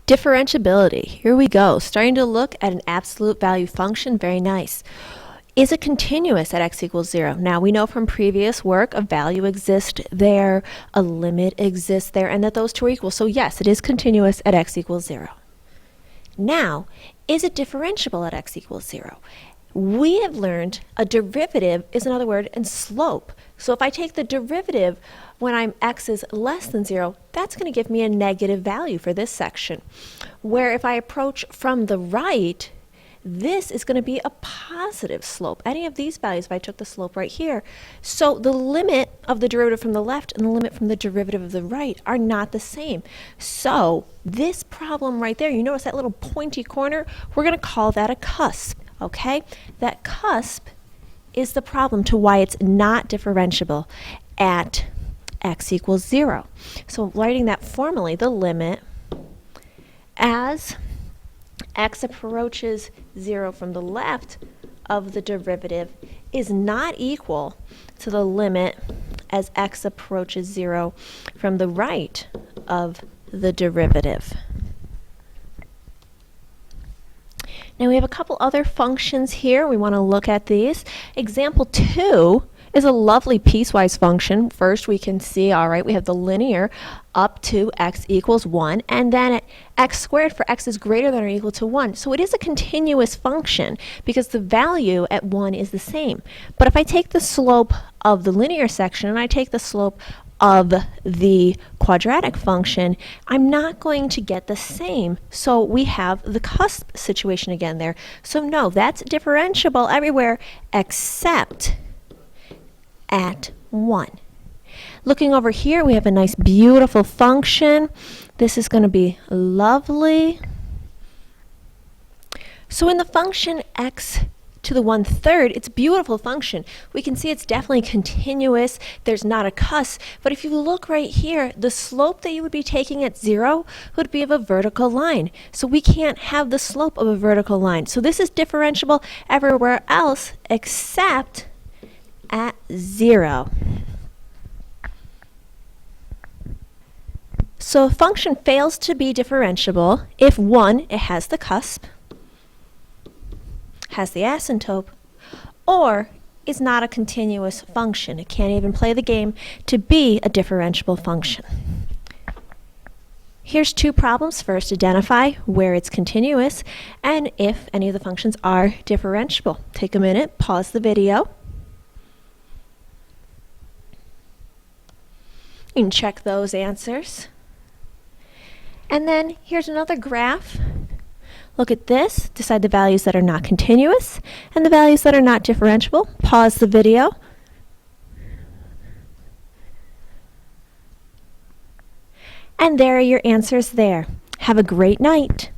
Differentiability. Here we go. Starting to look at an absolute value function. Very nice. Is it continuous at x equals 0? Now, we know from previous work a value exists there, a limit exists there, and that those two are equal. So yes, it is continuous at x equals 0. Now, is it differentiable at x equals 0? We have learned a derivative is another word in slope. So if I take the derivative when x is less than 0, that's going to give me a negative value for this section. Where if I approach from the right, this is going to be a positive slope. Any of these values, if I took the slope right here. So the limit of the derivative from the left and the limit from the derivative of the right are not the same. So this problem right there, you notice that little pointy corner? We're going to call that a cusp. Okay? That cusp is the problem to why it's not differentiable at x equals 0. So writing that formally, the limit as x approaches 0 from the left of the derivative is not equal to the limit as x approaches 0 from the right of the derivative. Now we have a couple other functions here. We want to look at these. Example 2 is a lovely piecewise function. First we can see, all right, we have the linear up to x equals 1, and then at x squared for x is greater than or equal to 1. So it is a continuous function because the value at 1 is the same. But if I take the slope of the linear section and I take the slope of the quadratic function, I'm not going to get the same. So we have the cusp situation again there. So no, that's differentiable everywhere except at 1. Looking over here, we have a nice beautiful function. This is going to be lovely. So in the function x to the 1/3, it's a beautiful function. We can see it's definitely continuous. There's not a cusp. But if you look right here, the slope that you would be taking at 0 would be of a vertical line. So we can't have the slope of a vertical line. So this is differentiable everywhere else except at 0. So a function fails to be differentiable if 1, it has the cusp, has the asymptote, or is not a continuous function. It can't even play the game to be a differentiable function. Here's two problems. First, identify where it's continuous and if any of the functions are differentiable. Take a minute, pause the video. You can check those answers. And then here's another graph. Look at this, decide the values that are not continuous and the values that are not differentiable. Pause the video. And there are your answers there. Have a great night.